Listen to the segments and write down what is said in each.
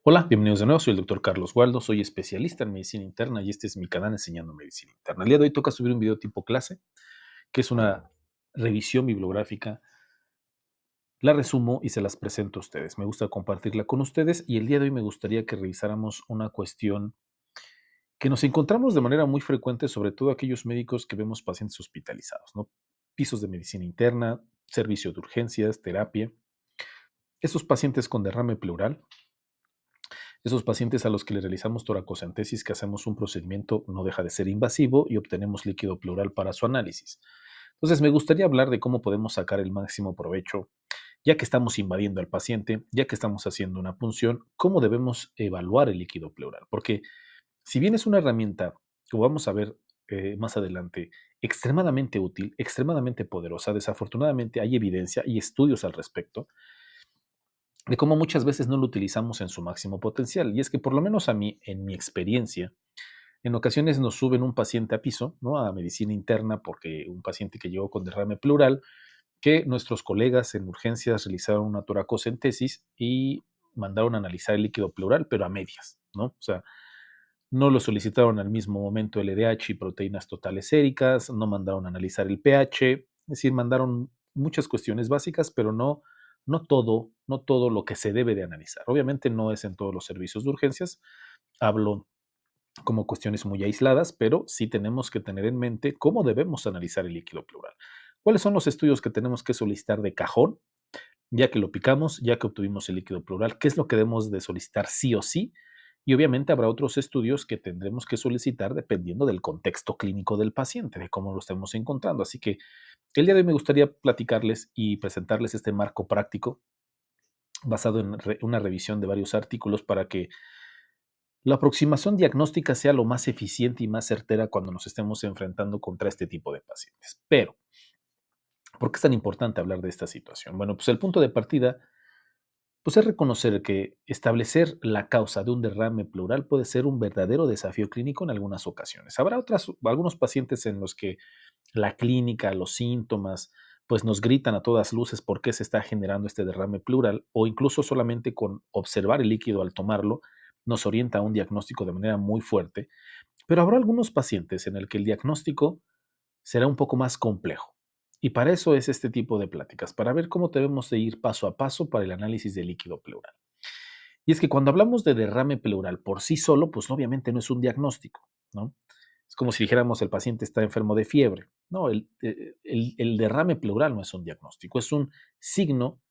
Hola, bienvenidos de nuevo. Soy el doctor Carlos Waldo, soy especialista en medicina interna y este es mi canal Enseñando Medicina Interna. El día de hoy toca subir un video tipo clase, que es una revisión bibliográfica. La resumo y se las presento a ustedes. Me gusta compartirla con ustedes y el día de hoy me gustaría que revisáramos una cuestión que nos encontramos de manera muy frecuente, sobre todo aquellos médicos que vemos pacientes hospitalizados, ¿no? Pisos de medicina interna, servicio de urgencias, terapia. Esos pacientes con derrame pleural. Esos pacientes a los que le realizamos toracocentesis, que hacemos un procedimiento, no deja de ser invasivo y obtenemos líquido pleural para su análisis. Entonces, me gustaría hablar de cómo podemos sacar el máximo provecho, ya que estamos invadiendo al paciente, ya que estamos haciendo una punción, cómo debemos evaluar el líquido pleural. Porque si bien es una herramienta, como vamos a ver más adelante, extremadamente útil, extremadamente poderosa, desafortunadamente hay evidencia y estudios al respecto de cómo muchas veces no lo utilizamos en su máximo potencial. Y es que por lo menos a mí, en mi experiencia, en ocasiones nos suben un paciente a piso, ¿no? A medicina interna, porque un paciente que llegó con derrame pleural, que nuestros colegas en urgencias realizaron una toracocentesis y mandaron a analizar el líquido pleural, pero a medias, ¿no? O sea, no lo solicitaron al mismo momento el LDH y proteínas totales séricas, no mandaron a analizar el pH, es decir, mandaron muchas cuestiones básicas, pero no todo lo que se debe de analizar. Obviamente no es en todos los servicios de urgencias, hablo como cuestiones muy aisladas, pero sí tenemos que tener en mente cómo debemos analizar el líquido pleural. ¿Cuáles son los estudios que tenemos que solicitar de cajón, ya que lo picamos, ya que obtuvimos el líquido pleural? ¿Qué es lo que debemos de solicitar sí o sí? Y obviamente habrá otros estudios que tendremos que solicitar dependiendo del contexto clínico del paciente, de cómo lo estemos encontrando. Así que el día de hoy me gustaría platicarles y presentarles este marco práctico basado en una revisión de varios artículos para que la aproximación diagnóstica sea lo más eficiente y más certera cuando nos estemos enfrentando contra este tipo de pacientes. Pero, ¿por qué es tan importante hablar de esta situación? Bueno, pues el punto de partida pues es reconocer que establecer la causa de un derrame pleural puede ser un verdadero desafío clínico en algunas ocasiones. Habrá algunos pacientes en los que la clínica, los síntomas, pues nos gritan a todas luces por qué se está generando este derrame pleural o incluso solamente con observar el líquido al tomarlo nos orienta a un diagnóstico de manera muy fuerte, pero habrá algunos pacientes en el que el diagnóstico será un poco más complejo. Y para eso es este tipo de pláticas, para ver cómo debemos de ir paso a paso para el análisis del líquido pleural. Y es que cuando hablamos de derrame pleural por sí solo, pues obviamente no es un diagnóstico, ¿no? Es como si dijéramos el paciente está enfermo de fiebre. No, el derrame pleural no es un diagnóstico, es un signo,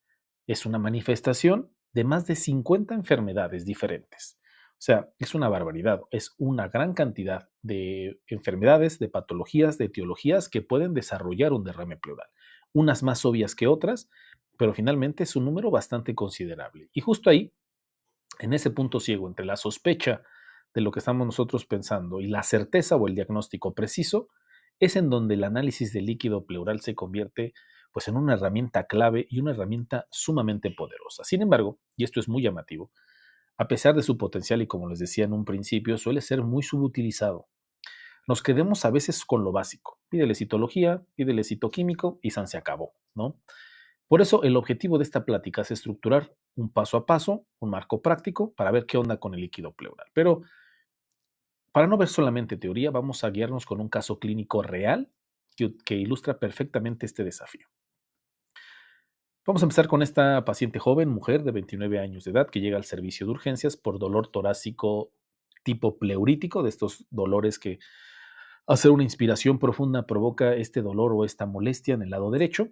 es una manifestación de más de 50 enfermedades diferentes. O sea, es una barbaridad, es una gran cantidad de enfermedades, de patologías, de etiologías que pueden desarrollar un derrame pleural. Unas más obvias que otras, pero finalmente es un número bastante considerable. Y justo ahí, en ese punto ciego entre la sospecha de lo que estamos nosotros pensando y la certeza o el diagnóstico preciso, es en donde el análisis del líquido pleural se convierte pues en una herramienta clave y una herramienta sumamente poderosa. Sin embargo, y esto es muy llamativo, a pesar de su potencial y como les decía en un principio, suele ser muy subutilizado. Nos quedemos a veces con lo básico. Pídele citología, pídele citoquímico y san se acabó, ¿no? Por eso el objetivo de esta plática es estructurar un paso a paso, un marco práctico para ver qué onda con el líquido pleural. Pero para no ver solamente teoría, vamos a guiarnos con un caso clínico real que ilustra perfectamente este desafío. Vamos a empezar con esta paciente joven, mujer de 29 años de edad, que llega al servicio de urgencias por dolor torácico tipo pleurítico, de estos dolores que hacer una inspiración profunda provoca este dolor o esta molestia en el lado derecho,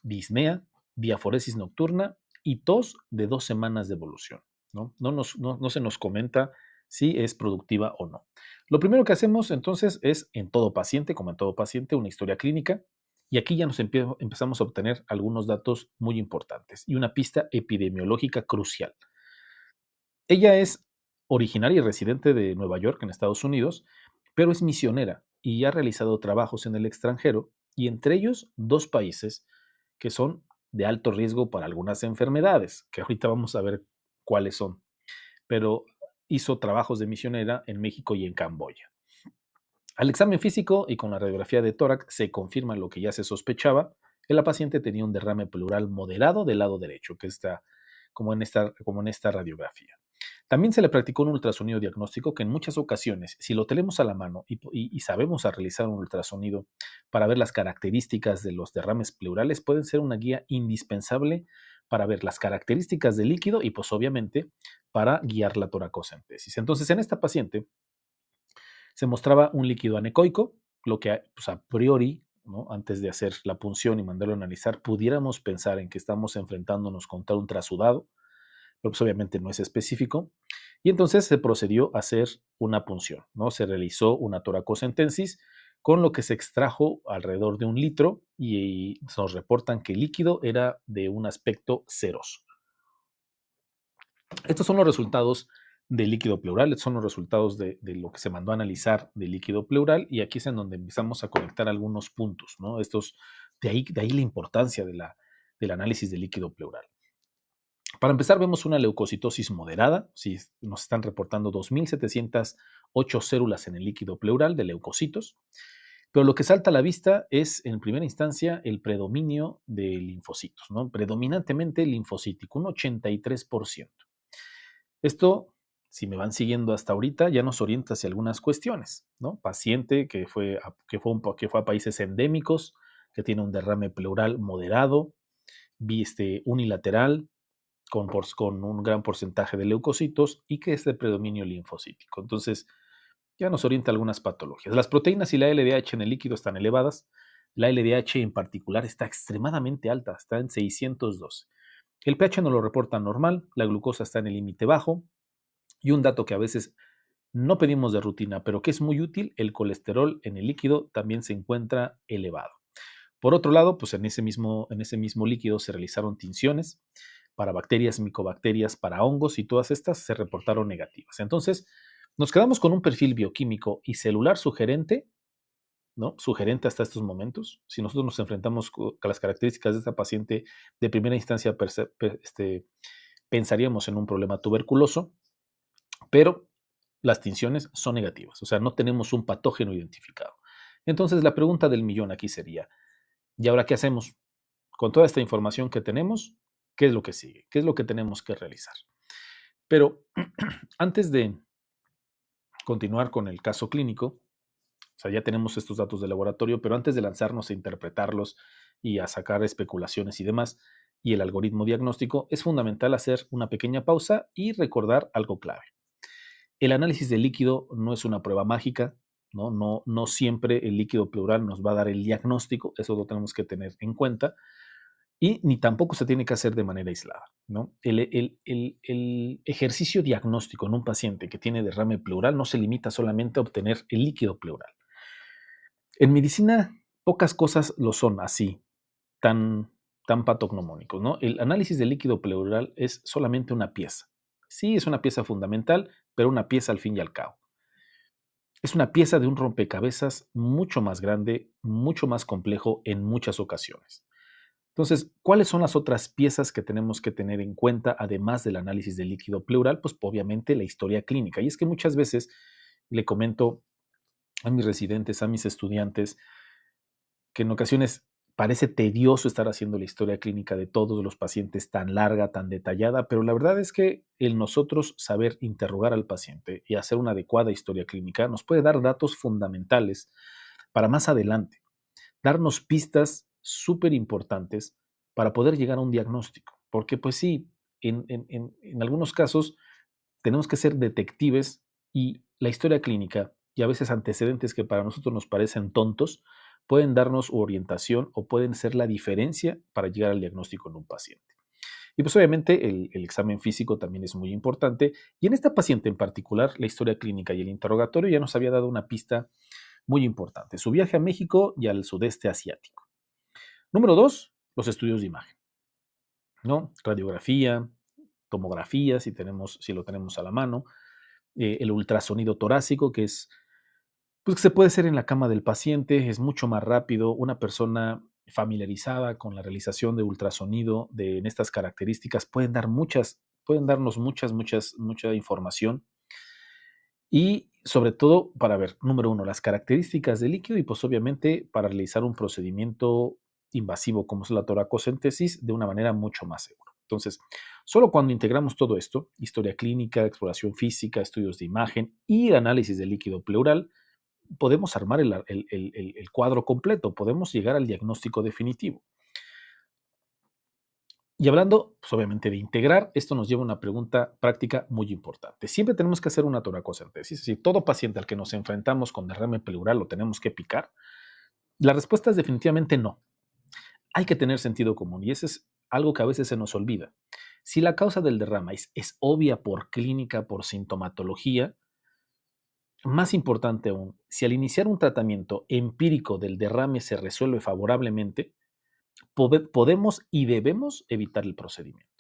disnea, diaforesis nocturna y tos de 2 semanas de evolución. No se nos comenta si es productiva o no. Lo primero que hacemos entonces es, en todo paciente, como en todo paciente, una historia clínica. Y aquí ya empezamos a obtener algunos datos muy importantes y una pista epidemiológica crucial. Ella es originaria y residente de Nueva York, en Estados Unidos, pero es misionera y ha realizado trabajos en el extranjero y entre ellos 2 países que son de alto riesgo para algunas enfermedades, que ahorita vamos a ver cuáles son, pero hizo trabajos de misionera en México y en Camboya. Al examen físico y con la radiografía de tórax se confirma lo que ya se sospechaba, que la paciente tenía un derrame pleural moderado del lado derecho, que está como en esta radiografía. También se le practicó un ultrasonido diagnóstico que en muchas ocasiones, si lo tenemos a la mano y sabemos a realizar un ultrasonido para ver las características de los derrames pleurales, pueden ser una guía indispensable para ver las características del líquido y pues obviamente para guiar la toracocentesis. Entonces en esta paciente se mostraba un líquido anecoico, lo que pues, a priori, ¿no?, antes de hacer la punción y mandarlo a analizar, pudiéramos pensar en que estamos enfrentándonos contra un trasudado, pero pues obviamente no es específico. Y entonces se procedió a hacer una punción, ¿no? Se realizó una toracocentesis, con lo que se extrajo alrededor de 1 litro y nos reportan que el líquido era de un aspecto ceroso. Estos son los resultados del líquido pleural, estos son los resultados de lo que se mandó a analizar del líquido pleural, y aquí es en donde empezamos a conectar algunos puntos, ¿no? De ahí la importancia del análisis del líquido pleural. Para empezar, vemos una leucocitosis moderada. Sí, nos están reportando 2.708 células en el líquido pleural de leucocitos, pero lo que salta a la vista es, en primera instancia, el predominio de linfocitos, ¿no? Predominantemente linfocítico, un 83%. Esto, si me van siguiendo hasta ahorita, ya nos orienta hacia algunas cuestiones, ¿no? Paciente que fue a países endémicos, que tiene un derrame pleural moderado, unilateral, con un gran porcentaje de leucocitos y que es de predominio linfocítico. Entonces, ya nos orienta algunas patologías. Las proteínas y la LDH en el líquido están elevadas. La LDH en particular está extremadamente alta, está en 612. El pH no lo reporta normal, la glucosa está en el límite bajo, y un dato que a veces no pedimos de rutina, pero que es muy útil, el colesterol en el líquido también se encuentra elevado. Por otro lado, pues en ese mismo líquido se realizaron tinciones para bacterias, micobacterias, para hongos, y todas estas se reportaron negativas. Entonces, nos quedamos con un perfil bioquímico y celular sugerente, ¿no? Sugerente hasta estos momentos. Si nosotros nos enfrentamos con las características de esta paciente, de primera instancia pensaríamos en un problema tuberculoso, pero las tinciones son negativas, o sea, no tenemos un patógeno identificado. Entonces, la pregunta del millón aquí sería, ¿y ahora qué hacemos? Con toda esta información que tenemos, ¿qué es lo que sigue? ¿Qué es lo que tenemos que realizar? Pero antes de continuar con el caso clínico, o sea, ya tenemos estos datos de laboratorio, pero antes de lanzarnos a interpretarlos y a sacar especulaciones y demás, y el algoritmo diagnóstico, es fundamental hacer una pequeña pausa y recordar algo clave. El análisis del líquido no es una prueba mágica, ¿no? No siempre el líquido pleural nos va a dar el diagnóstico, eso lo tenemos que tener en cuenta, y ni tampoco se tiene que hacer de manera aislada, ¿no? El ejercicio diagnóstico en un paciente que tiene derrame pleural no se limita solamente a obtener el líquido pleural. En medicina, pocas cosas lo son así, tan, tan patognomónicos, ¿no? El análisis del líquido pleural es solamente una pieza. Sí, es una pieza fundamental, pero una pieza al fin y al cabo. Es una pieza de un rompecabezas mucho más grande, mucho más complejo en muchas ocasiones. Entonces, ¿cuáles son las otras piezas que tenemos que tener en cuenta, además del análisis del líquido pleural? Pues obviamente la historia clínica. Y es que muchas veces le comento a mis residentes, a mis estudiantes, que en ocasiones parece tedioso estar haciendo la historia clínica de todos los pacientes tan larga, tan detallada, pero la verdad es que el nosotros saber interrogar al paciente y hacer una adecuada historia clínica nos puede dar datos fundamentales para más adelante, darnos pistas súper importantes para poder llegar a un diagnóstico. Porque pues sí, en algunos casos tenemos que ser detectives, y la historia clínica y a veces antecedentes que para nosotros nos parecen tontos pueden darnos orientación o pueden ser la diferencia para llegar al diagnóstico en un paciente. Y pues obviamente el examen físico también es muy importante, y en esta paciente en particular la historia clínica y el interrogatorio ya nos había dado una pista muy importante: su viaje a México y al sudeste asiático. Número 2, los estudios de imagen, ¿no? Radiografía, tomografía, si lo tenemos a la mano, el ultrasonido torácico, que es, pues, que se puede hacer en la cama del paciente, es mucho más rápido. Una persona familiarizada con la realización de ultrasonido en estas características pueden darnos mucha información, y sobre todo para ver, número uno, las características del líquido, y pues obviamente para realizar un procedimiento invasivo como es la toracocentesis de una manera mucho más segura. Entonces, solo cuando integramos todo esto, historia clínica, exploración física, estudios de imagen y análisis del líquido pleural, podemos armar el cuadro completo, podemos llegar al diagnóstico definitivo. Y hablando, pues obviamente, de integrar, esto nos lleva a una pregunta práctica muy importante. Siempre tenemos que hacer una toracocentesis, es decir, todo paciente al que nos enfrentamos con derrame pleural lo tenemos que picar. La respuesta es definitivamente no. Hay que tener sentido común y eso es algo que a veces se nos olvida. Si la causa del derrame es obvia por clínica, por sintomatología, más importante aún, si al iniciar un tratamiento empírico del derrame se resuelve favorablemente, podemos y debemos evitar el procedimiento.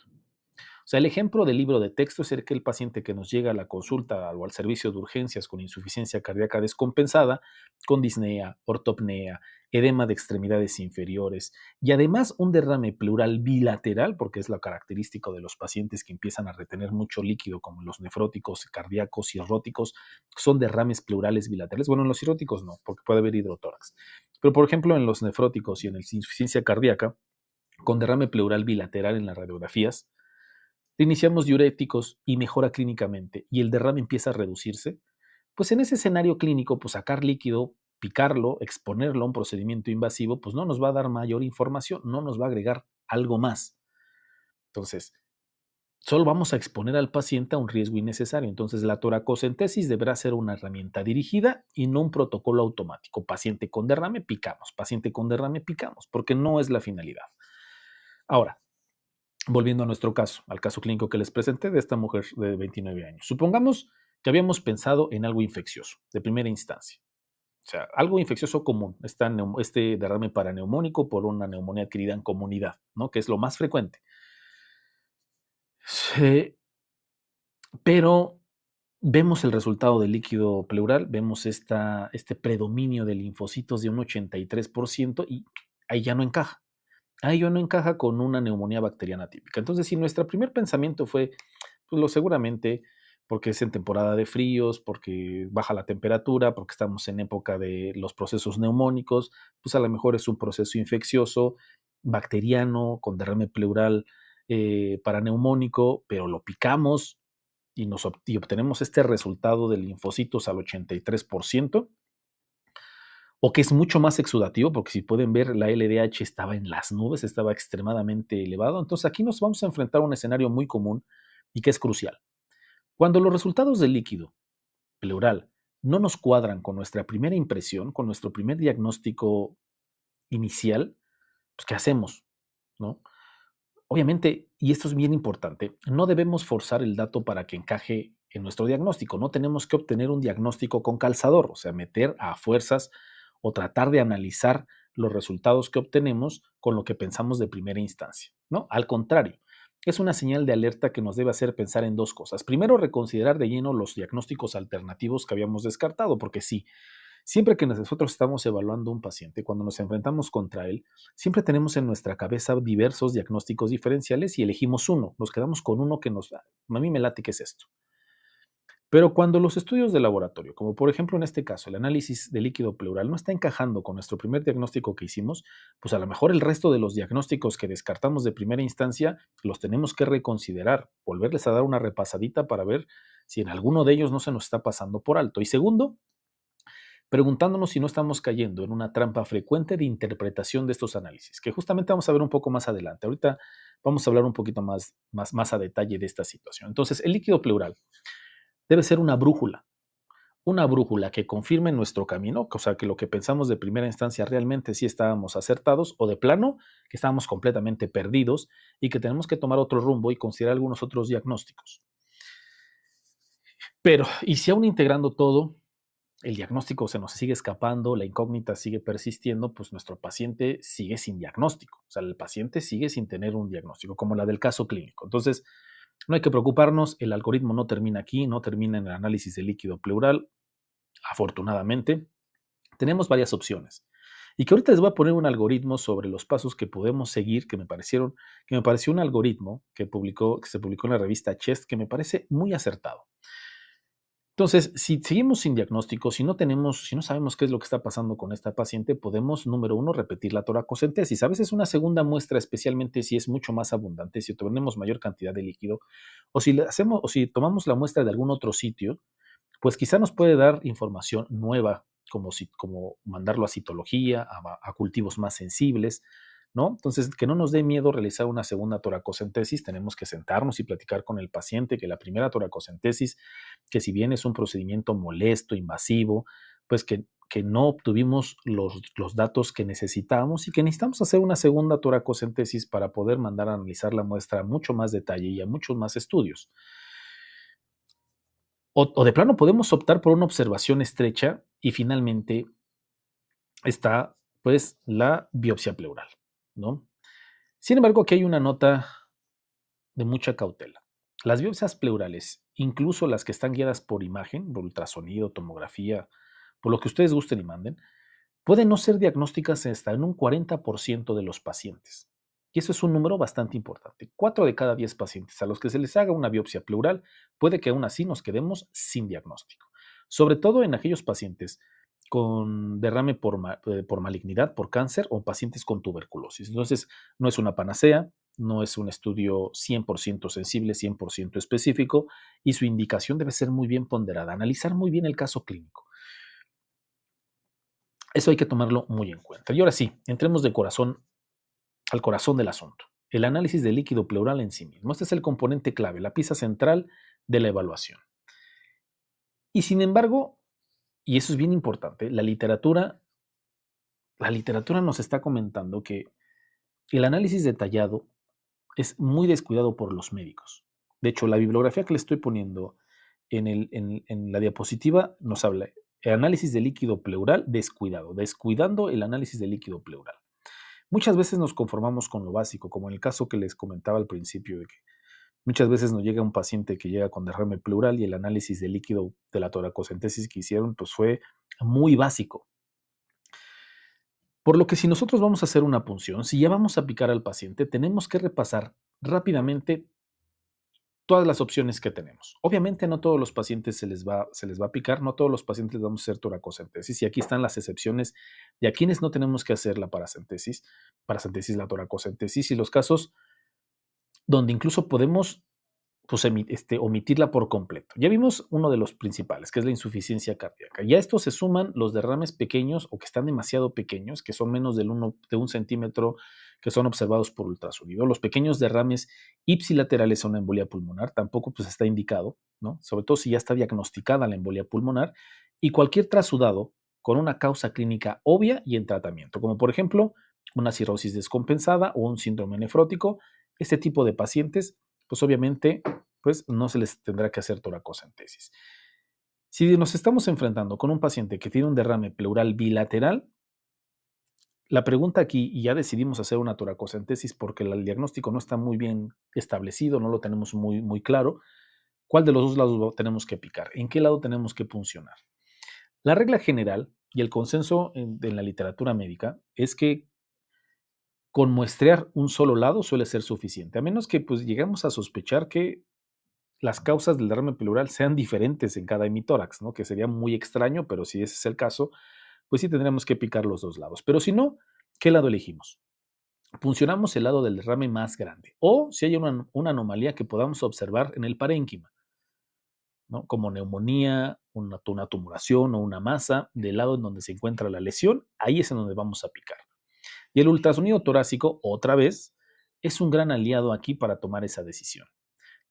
O sea, el ejemplo del libro de texto es el que el paciente que nos llega a la consulta o al servicio de urgencias con insuficiencia cardíaca descompensada, con disnea, ortopnea, edema de extremidades inferiores y además un derrame pleural bilateral, porque es lo característico de los pacientes que empiezan a retener mucho líquido, como los nefróticos, cardíacos, cirróticos, son derrames pleurales bilaterales. Bueno, en los cirróticos no, porque puede haber hidrotórax. Pero, por ejemplo, en los nefróticos y en la insuficiencia cardíaca, con derrame pleural bilateral en las radiografías, iniciamos diuréticos y mejora clínicamente y el derrame empieza a reducirse, pues en ese escenario clínico, pues sacar líquido, picarlo, exponerlo a un procedimiento invasivo, pues no nos va a dar mayor información, no nos va a agregar algo más. Entonces, solo vamos a exponer al paciente a un riesgo innecesario. Entonces, la toracocentesis deberá ser una herramienta dirigida y no un protocolo automático. Paciente con derrame, picamos. Paciente con derrame, picamos, porque no es la finalidad. Ahora, volviendo a nuestro caso, al caso clínico que les presenté de esta mujer de 29 años. Supongamos que habíamos pensado en algo infeccioso de primera instancia. O sea, algo infeccioso común, este derrame paraneumónico por una neumonía adquirida en comunidad, ¿no? Que es lo más frecuente. Sí, pero vemos el resultado del líquido pleural, vemos este predominio de linfocitos de un 83% y ahí ya no encaja. Ahí ya no encaja con una neumonía bacteriana típica. Entonces, si nuestro primer pensamiento fue, pues lo seguramente porque es en temporada de fríos, porque baja la temperatura, porque estamos en época de los procesos neumónicos, pues a lo mejor es un proceso infeccioso, bacteriano, con derrame pleural paraneumónico, pero lo picamos y obtenemos este resultado de linfocitos al 83%, o que es mucho más exudativo, porque si pueden ver, la LDH estaba en las nubes, estaba extremadamente elevado. Entonces aquí nos vamos a enfrentar a un escenario muy común y que es crucial. Cuando los resultados del líquido pleural no nos cuadran con nuestra primera impresión, con nuestro primer diagnóstico inicial, pues ¿qué hacemos? ¿No? Obviamente, y esto es bien importante, no debemos forzar el dato para que encaje en nuestro diagnóstico. No tenemos que obtener un diagnóstico con calzador, o sea, meter a fuerzas o tratar de analizar los resultados que obtenemos con lo que pensamos de primera instancia, ¿no? Al contrario, es una señal de alerta que nos debe hacer pensar en dos cosas. Primero, reconsiderar de lleno los diagnósticos alternativos que habíamos descartado, porque sí, siempre que nosotros estamos evaluando un paciente, cuando nos enfrentamos contra él, siempre tenemos en nuestra cabeza diversos diagnósticos diferenciales y elegimos uno. Nos quedamos con uno que a mí me late que es esto. Pero cuando los estudios de laboratorio, como por ejemplo en este caso el análisis de líquido pleural, no está encajando con nuestro primer diagnóstico que hicimos, pues a lo mejor el resto de los diagnósticos que descartamos de primera instancia los tenemos que reconsiderar, volverles a dar una repasadita para ver si en alguno de ellos no se nos está pasando por alto. Y segundo, preguntándonos si no estamos cayendo en una trampa frecuente de interpretación de estos análisis, que justamente vamos a ver un poco más adelante. Ahorita vamos a hablar un poquito más a detalle de esta situación. Entonces, el líquido pleural debe ser una brújula que confirme nuestro camino, o sea, que lo que pensamos de primera instancia realmente sí estábamos acertados, o de plano, que estábamos completamente perdidos y que tenemos que tomar otro rumbo y considerar algunos otros diagnósticos. Pero, ¿y si aún integrando todo, el diagnóstico se nos sigue escapando, la incógnita sigue persistiendo, pues nuestro paciente sigue sin diagnóstico? O sea, el paciente sigue sin tener un diagnóstico, como la del caso clínico. Entonces, no hay que preocuparnos, el algoritmo no termina aquí, no termina en el análisis del líquido pleural, afortunadamente. Tenemos varias opciones. Y que ahorita les voy a poner un algoritmo sobre los pasos que podemos seguir, que me pareció un algoritmo que se publicó en la revista Chest, que me parece muy acertado. Entonces, si seguimos sin diagnóstico, si no sabemos qué es lo que está pasando con esta paciente, podemos, número uno, repetir la toracocentesis. A veces una segunda muestra, especialmente si es mucho más abundante, si obtenemos mayor cantidad de líquido, o si tomamos la muestra de algún otro sitio, pues quizá nos puede dar información nueva, como mandarlo a citología, a cultivos más sensibles, ¿no? Entonces, que no nos dé miedo realizar una segunda toracocentesis, tenemos que sentarnos y platicar con el paciente que la primera toracocentesis, que si bien es un procedimiento molesto, invasivo, pues que no obtuvimos los datos que necesitábamos y que necesitamos hacer una segunda toracocentesis para poder mandar a analizar la muestra a mucho más detalle y a muchos más estudios. O de plano podemos optar por una observación estrecha y finalmente está pues la biopsia pleural, ¿no? Sin embargo, aquí hay una nota de mucha cautela. Las biopsias pleurales, incluso las que están guiadas por imagen, por ultrasonido, tomografía, por lo que ustedes gusten y manden, pueden no ser diagnósticas hasta en un 40% de los pacientes. Y eso es un número bastante importante. 4 de cada 10 pacientes a los que se les haga una biopsia pleural puede que aún así nos quedemos sin diagnóstico. Sobre todo en aquellos pacientes con derrame por malignidad, por cáncer o pacientes con tuberculosis. Entonces, no es una panacea, no es un estudio 100% sensible, 100% específico y su indicación debe ser muy bien ponderada, analizar muy bien el caso clínico. Eso hay que tomarlo muy en cuenta. Y ahora sí, entremos de corazón al corazón del asunto. El análisis del líquido pleural en sí mismo. Este es el componente clave, la pieza central de la evaluación. Y sin embargo, y eso es bien importante, la literatura nos está comentando que el análisis detallado es muy descuidado por los médicos. De hecho, la bibliografía que le estoy poniendo en la diapositiva nos habla de análisis de líquido pleural descuidado, descuidando el análisis de líquido pleural. Muchas veces nos conformamos con lo básico, como en el caso que les comentaba al principio, de que muchas veces nos llega un paciente que llega con derrame pleural y el análisis de líquido de la toracocentesis que hicieron pues fue muy básico. Por lo que si nosotros vamos a hacer una punción, si ya vamos a picar al paciente, tenemos que repasar rápidamente todas las opciones que tenemos. Obviamente no todos los pacientes se les va a picar, no todos los pacientes les vamos a hacer toracocentesis y aquí están las excepciones de a quienes no tenemos que hacer la paracentesis, la toracocentesis y los casos donde incluso podemos pues, omitirla por completo. Ya vimos uno de los principales, que es la insuficiencia cardíaca. Ya a esto se suman los derrames pequeños o que están demasiado pequeños, que son menos de 1 centímetro, que son observados por ultrasonido. Los pequeños derrames ipsilaterales son una embolia pulmonar, tampoco pues está indicado, ¿no? Sobre todo si ya está diagnosticada la embolia pulmonar y cualquier trasudado con una causa clínica obvia y en tratamiento, como por ejemplo una cirrosis descompensada o un síndrome nefrótico. Este tipo de pacientes, pues obviamente pues no se les tendrá que hacer toracocentesis. Si nos estamos enfrentando con un paciente que tiene un derrame pleural bilateral, la pregunta aquí, y ya decidimos hacer una toracocentesis porque el diagnóstico no está muy bien establecido, no lo tenemos muy, muy claro, ¿cuál de los dos lados tenemos que picar? ¿En qué lado tenemos que puncionar? La regla general y el consenso en la literatura médica es que con muestrear un solo lado suele ser suficiente, a menos que pues lleguemos a sospechar que las causas del derrame pleural sean diferentes en cada hemitórax, ¿no? Que sería muy extraño, pero si ese es el caso, pues sí tendremos que picar los dos lados. Pero si no, ¿qué lado elegimos? Puncionamos el lado del derrame más grande o si hay una anomalía que podamos observar en el parénquima, ¿no? Como neumonía, una tumoración o una masa del lado en donde se encuentra la lesión, ahí es en donde vamos a picar. Y el ultrasonido torácico, otra vez, es un gran aliado aquí para tomar esa decisión.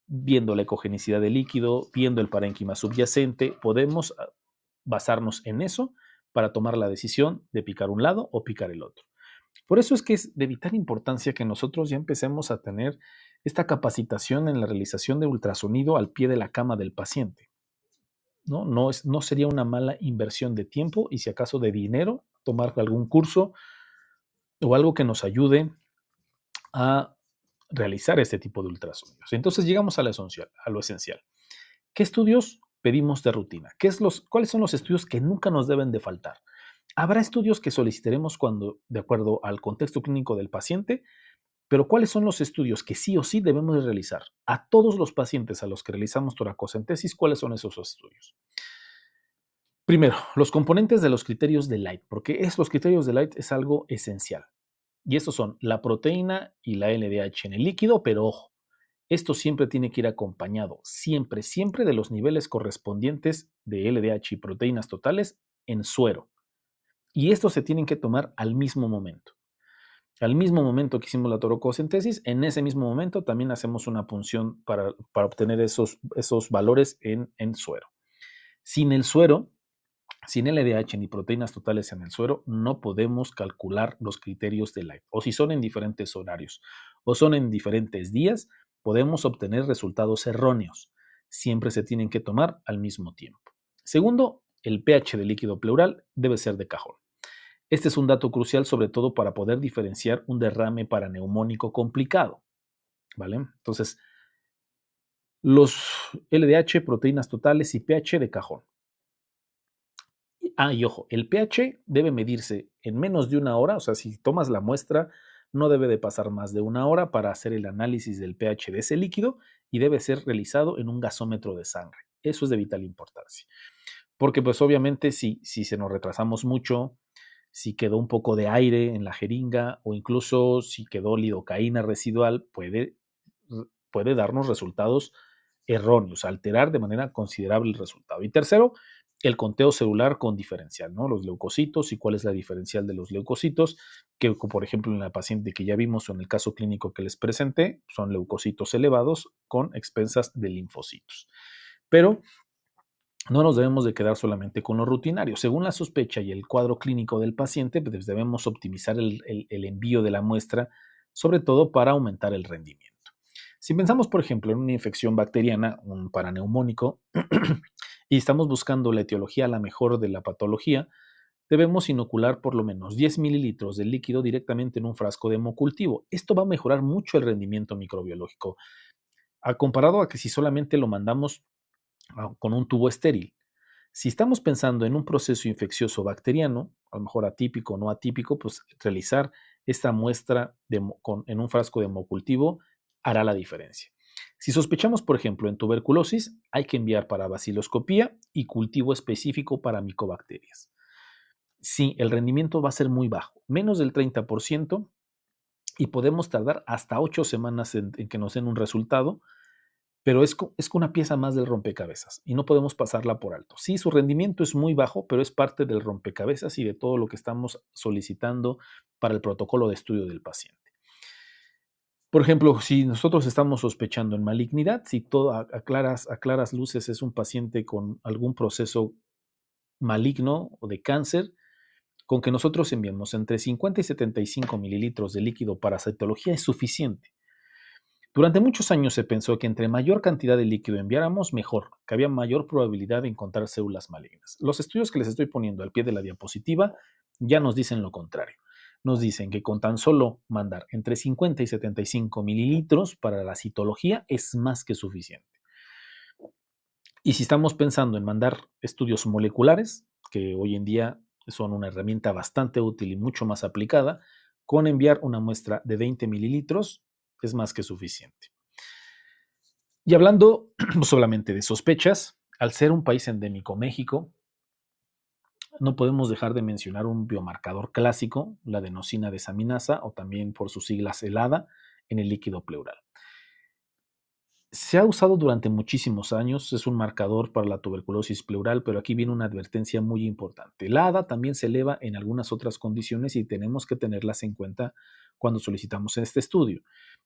Viendo la ecogenicidad del líquido, viendo el parénquima subyacente, podemos basarnos en eso para tomar la decisión de picar un lado o picar el otro. Por eso es que es de vital importancia que nosotros ya empecemos a tener esta capacitación en la realización de ultrasonido al pie de la cama del paciente. No sería una mala inversión de tiempo y si acaso de dinero tomar algún curso o algo que nos ayude a realizar este tipo de ultrasonidos. Entonces llegamos a lo esencial. ¿Qué estudios pedimos de rutina? ¿Cuáles son los estudios que nunca nos deben de faltar? Habrá estudios que solicitaremos cuando, de acuerdo al contexto clínico del paciente, Pero ¿cuáles son los estudios que sí o sí debemos de realizar? A todos los pacientes a los que realizamos toracocentesis, ¿cuáles son esos estudios? Primero, los componentes de los criterios de Light, porque los criterios de Light es algo esencial. Y estos son la proteína y la LDH en el líquido, pero ojo, esto siempre tiene que ir acompañado, siempre, siempre de los niveles correspondientes de LDH y proteínas totales en suero. Y estos se tienen que tomar al mismo momento. Al mismo momento que hicimos la toracocentesis, en ese mismo momento también hacemos una punción para obtener esos valores en suero. Sin el suero, sin LDH ni proteínas totales en el suero, no podemos calcular los criterios de Light. O si son en diferentes horarios o son en diferentes días, podemos obtener resultados erróneos. Siempre se tienen que tomar al mismo tiempo. Segundo, el pH del líquido pleural debe ser de cajón. Este es un dato crucial, sobre todo para poder diferenciar un derrame paraneumónico complicado, ¿vale? Entonces, los LDH, proteínas totales y pH de cajón. Y ojo, el pH debe medirse en menos de una hora, o sea, si tomas la muestra, no debe de pasar más de una hora para hacer el análisis del pH de ese líquido y debe ser realizado en un gasómetro de sangre. Eso es de vital importancia. Porque pues obviamente si se nos retrasamos mucho, si quedó un poco de aire en la jeringa o incluso si quedó lidocaína residual, puede darnos resultados erróneos, alterar de manera considerable el resultado. Y tercero, el conteo celular con diferencial, ¿no? Los leucocitos y cuál es la diferencial de los leucocitos, que por ejemplo en la paciente que ya vimos o en el caso clínico que les presenté, son leucocitos elevados con expensas de linfocitos. Pero no nos debemos de quedar solamente con lo rutinario. Según la sospecha y el cuadro clínico del paciente, pues debemos optimizar el envío de la muestra, sobre todo para aumentar el rendimiento. Si pensamos, por ejemplo, en una infección bacteriana, un paraneumónico, y estamos buscando la etiología a la mejor de la patología, debemos inocular por lo menos 10 mililitros de líquido directamente en un frasco de hemocultivo. Esto va a mejorar mucho el rendimiento microbiológico, comparado a que si solamente lo mandamos con un tubo estéril. Si estamos pensando en un proceso infeccioso bacteriano, a lo mejor atípico o no atípico, pues realizar esta muestra en un frasco de hemocultivo hará la diferencia. Si sospechamos, por ejemplo, en tuberculosis, hay que enviar para baciloscopía y cultivo específico para micobacterias. Sí, el rendimiento va a ser muy bajo, menos del 30%, y podemos tardar hasta 8 semanas en que nos den un resultado, pero es una pieza más del rompecabezas y no podemos pasarla por alto. Sí, su rendimiento es muy bajo, pero es parte del rompecabezas y de todo lo que estamos solicitando para el protocolo de estudio del paciente. Por ejemplo, si nosotros estamos sospechando en malignidad, si todo a claras luces es un paciente con algún proceso maligno o de cáncer, con que nosotros enviemos entre 50 y 75 mililitros de líquido para citología es suficiente. Durante muchos años se pensó que entre mayor cantidad de líquido enviáramos, mejor, que había mayor probabilidad de encontrar células malignas. Los estudios que les estoy poniendo al pie de la diapositiva ya nos dicen lo contrario. Nos dicen que con tan solo mandar entre 50 y 75 mililitros para la citología es más que suficiente. Y si estamos pensando en mandar estudios moleculares, que hoy en día son una herramienta bastante útil y mucho más aplicada, con enviar una muestra de 20 mililitros es más que suficiente. Y hablando solamente de sospechas, al ser un país endémico México, no podemos dejar de mencionar un biomarcador clásico, la adenosina desaminasa, o también por sus siglas HELADA, en el líquido pleural. Se ha usado durante muchísimos años, es un marcador para la tuberculosis pleural, pero aquí viene una advertencia muy importante. La ADA también se eleva en algunas otras condiciones y tenemos que tenerlas en cuenta cuando solicitamos este estudio.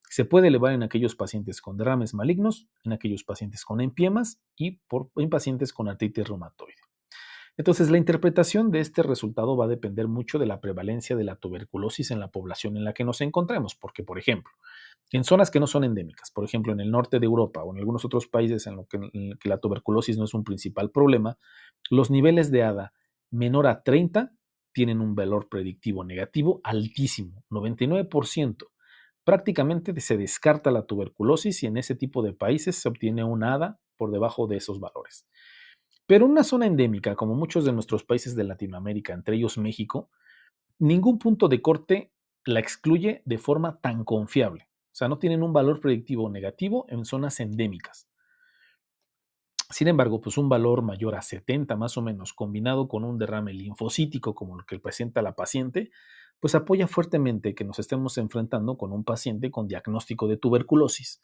Se puede elevar en aquellos pacientes con derrames malignos, en aquellos pacientes con empiemas y en pacientes con artritis reumatoide. Entonces, la interpretación de este resultado va a depender mucho de la prevalencia de la tuberculosis en la población en la que nos encontremos, porque, por ejemplo, en zonas que no son endémicas, por ejemplo, en el norte de Europa o en algunos otros países en el que la tuberculosis no es un principal problema, los niveles de ADA menor a 30 tienen un valor predictivo negativo altísimo, 99%. Prácticamente se descarta la tuberculosis y en ese tipo de países se obtiene un ADA por debajo de esos valores. Pero en una zona endémica, como muchos de nuestros países de Latinoamérica, entre ellos México, ningún punto de corte la excluye de forma tan confiable. O sea, no tienen un valor predictivo negativo en zonas endémicas. Sin embargo, pues un valor mayor a 70 más o menos, combinado con un derrame linfocítico como el que presenta la paciente, pues apoya fuertemente que nos estemos enfrentando con un paciente con diagnóstico de tuberculosis.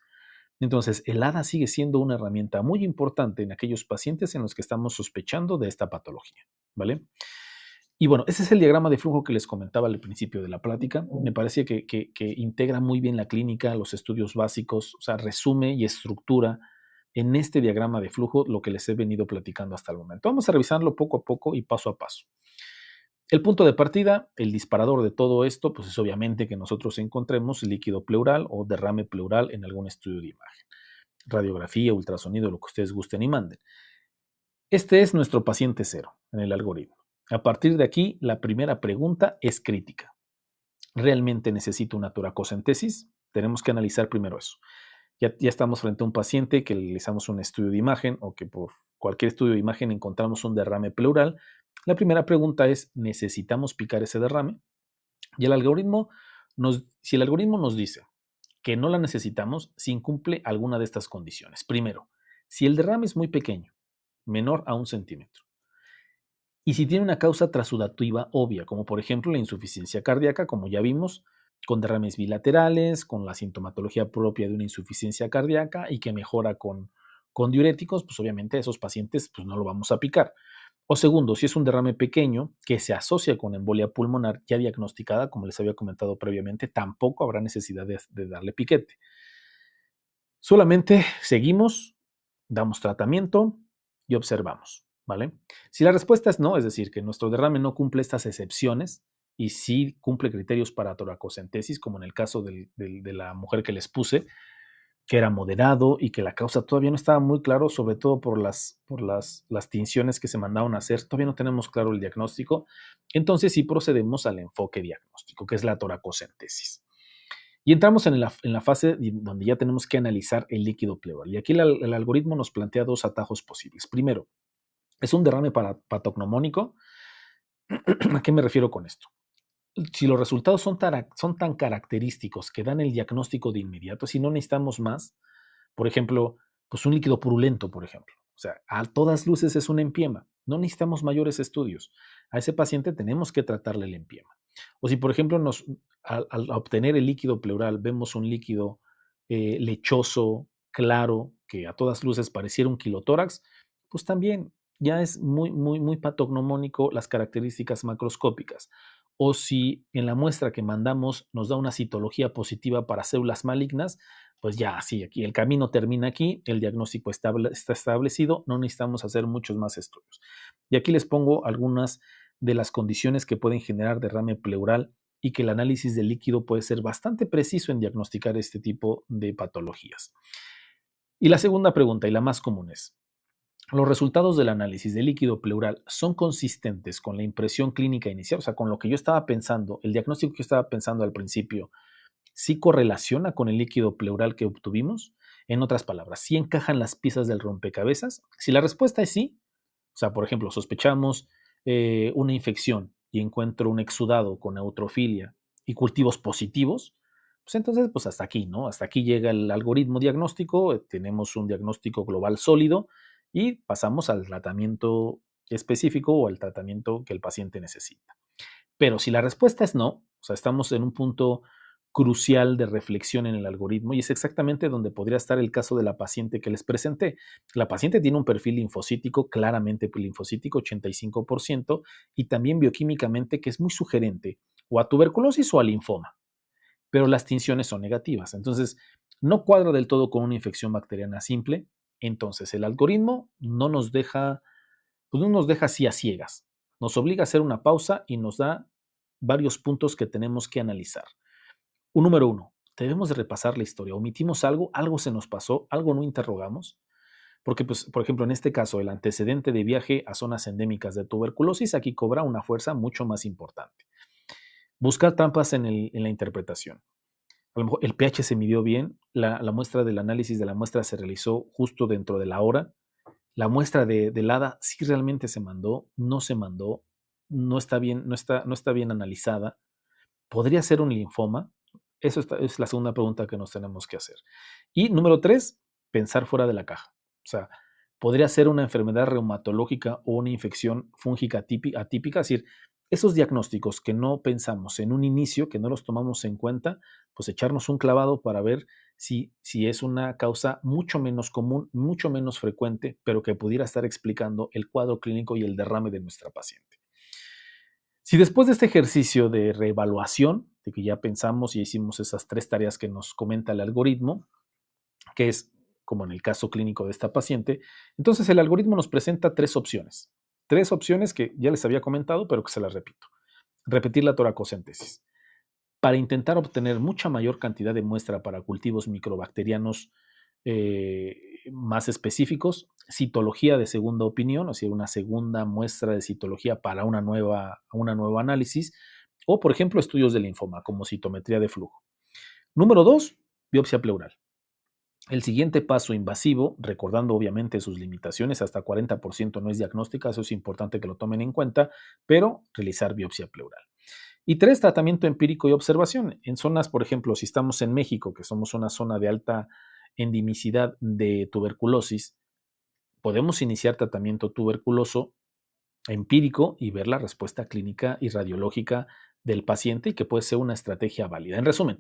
Entonces, el ADA sigue siendo una herramienta muy importante en aquellos pacientes en los que estamos sospechando de esta patología, ¿vale? Y bueno, ese es el diagrama de flujo que les comentaba al principio de la plática. Me parece que integra muy bien la clínica, los estudios básicos, o sea, resume y estructura en este diagrama de flujo lo que les he venido platicando hasta el momento. Vamos a revisarlo poco a poco y paso a paso. El punto de partida, el disparador de todo esto, pues es obviamente que nosotros encontremos líquido pleural o derrame pleural en algún estudio de imagen, radiografía, ultrasonido, lo que ustedes gusten y manden. Este es nuestro paciente cero en el algoritmo. A partir de aquí, la primera pregunta es crítica. ¿Realmente necesito una toracocentesis? Tenemos que analizar primero eso. Ya estamos frente a un paciente que le realizamos un estudio de imagen o que por cualquier estudio de imagen encontramos un derrame pleural. La primera pregunta es, ¿necesitamos picar ese derrame? Y si el algoritmo nos dice que no la necesitamos, si incumple alguna de estas condiciones. Primero, si el derrame es muy pequeño, menor a 1 centímetro, y si tiene una causa transudativa obvia, como por ejemplo la insuficiencia cardíaca, como ya vimos, con derrames bilaterales, con la sintomatología propia de una insuficiencia cardíaca y que mejora con diuréticos, pues obviamente a esos pacientes pues no lo vamos a picar. O segundo, si es un derrame pequeño que se asocia con embolia pulmonar ya diagnosticada, como les había comentado previamente, tampoco habrá necesidad de darle piquete. Solamente seguimos, damos tratamiento y observamos, ¿vale? Si la respuesta es no, es decir, que nuestro derrame no cumple estas excepciones y sí cumple criterios para toracocentesis, como en el caso de la mujer que les puse, que era moderado y que la causa todavía no estaba muy claro, sobre todo por las tinciones que se mandaron a hacer, todavía no tenemos claro el diagnóstico, entonces sí procedemos al enfoque diagnóstico, que es la toracocentesis. Y entramos en la fase donde ya tenemos que analizar el líquido pleural. Y aquí el algoritmo nos plantea dos atajos posibles. Primero, ¿es un derrame patognomónico? ¿A qué me refiero con esto? Si los resultados son tan característicos que dan el diagnóstico de inmediato, si no necesitamos más, por ejemplo, pues un líquido purulento, por ejemplo. O sea, a todas luces es un empiema. No necesitamos mayores estudios. A ese paciente tenemos que tratarle el empiema. O si, por ejemplo, al obtener el líquido pleural vemos un líquido lechoso, claro, que a todas luces pareciera un quilotórax, pues también ya es muy, muy, muy patognomónico las características macroscópicas. O si en la muestra que mandamos nos da una citología positiva para células malignas, pues ya, sí, aquí el camino termina aquí, el diagnóstico está establecido, no necesitamos hacer muchos más estudios. Y aquí les pongo algunas de las condiciones que pueden generar derrame pleural y que el análisis del líquido puede ser bastante preciso en diagnosticar este tipo de patologías. Y la segunda pregunta, y la más común es, ¿los resultados del análisis de líquido pleural son consistentes con la impresión clínica inicial? O sea, con lo que yo estaba pensando, el diagnóstico que yo estaba pensando al principio, ¿sí correlaciona con el líquido pleural que obtuvimos? En otras palabras, ¿sí encajan las piezas del rompecabezas? Si la respuesta es sí, o sea, por ejemplo, sospechamos una infección y encuentro un exudado con neutrofilia y cultivos positivos, pues entonces, pues hasta aquí, ¿no? Hasta aquí llega el algoritmo diagnóstico, tenemos un diagnóstico global sólido y pasamos al tratamiento específico o al tratamiento que el paciente necesita. Pero si la respuesta es no, o sea, estamos en un punto crucial de reflexión en el algoritmo y es exactamente donde podría estar el caso de la paciente que les presenté. La paciente tiene un perfil linfocítico, claramente linfocítico, 85%, y también bioquímicamente que es muy sugerente o a tuberculosis o a linfoma, pero las tinciones son negativas. Entonces, no cuadra del todo con una infección bacteriana simple. Entonces, el algoritmo no nos deja así a ciegas. Nos obliga a hacer una pausa y nos da varios puntos que tenemos que analizar. Número uno, debemos de repasar la historia. Omitimos algo, algo se nos pasó, algo no interrogamos. Porque, pues, por ejemplo, en este caso, el antecedente de viaje a zonas endémicas de tuberculosis aquí cobra una fuerza mucho más importante. Buscar trampas en la interpretación. A lo mejor el pH se midió bien, la muestra del análisis de la muestra se realizó justo dentro de la hora. La muestra del ADA sí realmente se mandó, no se mandó, no está bien, no está bien analizada. ¿Podría ser un linfoma? Es la segunda pregunta que nos tenemos que hacer. Y número 3, pensar fuera de la caja. O sea, podría ser una enfermedad reumatológica o una infección fúngica atípica. Es decir, esos diagnósticos que no pensamos en un inicio, que no los tomamos en cuenta, pues echarnos un clavado para ver si es una causa mucho menos común, mucho menos frecuente, pero que pudiera estar explicando el cuadro clínico y el derrame de nuestra paciente. Si después de este ejercicio de reevaluación, de que ya pensamos y hicimos esas 3 tareas que nos comenta el algoritmo, que es como en el caso clínico de esta paciente, entonces el algoritmo nos presenta 3 opciones. 3 opciones que ya les había comentado, pero que se las repito. Repetir la toracocentesis. Para intentar obtener mucha mayor cantidad de muestra para cultivos microbacterianos más específicos, citología de segunda opinión, o sea, una segunda muestra de citología para una nueva análisis, o por ejemplo estudios de linfoma como citometría de flujo. Número 2, biopsia pleural. El siguiente paso invasivo, recordando obviamente sus limitaciones, hasta 40% no es diagnóstica, eso es importante que lo tomen en cuenta, pero realizar biopsia pleural. Y 3, tratamiento empírico y observación. En zonas, por ejemplo, si estamos en México, que somos una zona de alta endemicidad de tuberculosis, podemos iniciar tratamiento tuberculoso empírico y ver la respuesta clínica y radiológica del paciente y que puede ser una estrategia válida. En resumen,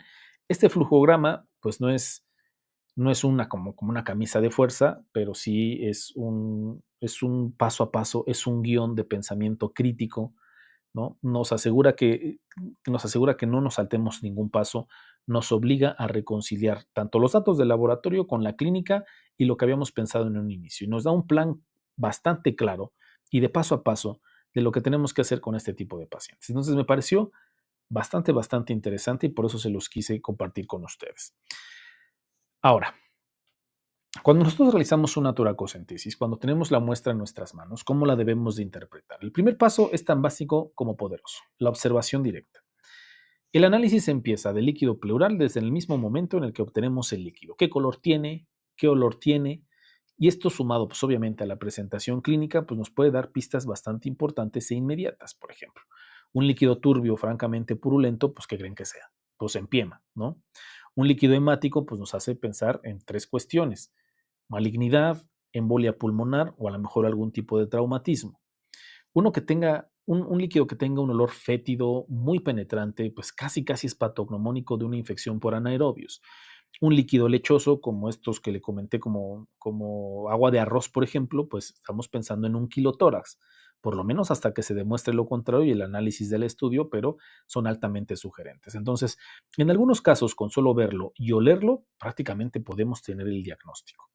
este flujograma pues no es una como una camisa de fuerza, pero sí es un paso a paso, es un guión de pensamiento crítico, ¿no? Nos asegura que no nos saltemos ningún paso, nos obliga a reconciliar tanto los datos del laboratorio con la clínica y lo que habíamos pensado en un inicio. Y nos da un plan bastante claro y de paso a paso de lo que tenemos que hacer con este tipo de pacientes. Entonces me pareció bastante interesante y por eso se los quise compartir con ustedes. Ahora, cuando nosotros realizamos una toracocentesis, cuando tenemos la muestra en nuestras manos, ¿cómo la debemos de interpretar? El primer paso es tan básico como poderoso, la observación directa. El análisis empieza del líquido pleural desde el mismo momento en el que obtenemos el líquido. ¿Qué color tiene? ¿Qué olor tiene? Y esto sumado, pues obviamente a la presentación clínica, pues nos puede dar pistas bastante importantes e inmediatas. Por ejemplo, un líquido turbio, francamente purulento, pues ¿qué creen que sea? Pues empiema, ¿no? Un líquido hemático, pues nos hace pensar en 3 cuestiones: malignidad, embolia pulmonar o a lo mejor algún tipo de traumatismo. Uno que tenga un líquido que tenga un olor fétido muy penetrante, pues casi es patognomónico de una infección por anaerobios. Un líquido lechoso, como estos que le comenté, como agua de arroz, por ejemplo, pues estamos pensando en un quilotórax, por lo menos hasta que se demuestre lo contrario y el análisis del estudio, pero son altamente sugerentes. Entonces, en algunos casos, con solo verlo y olerlo, prácticamente podemos tener el diagnóstico.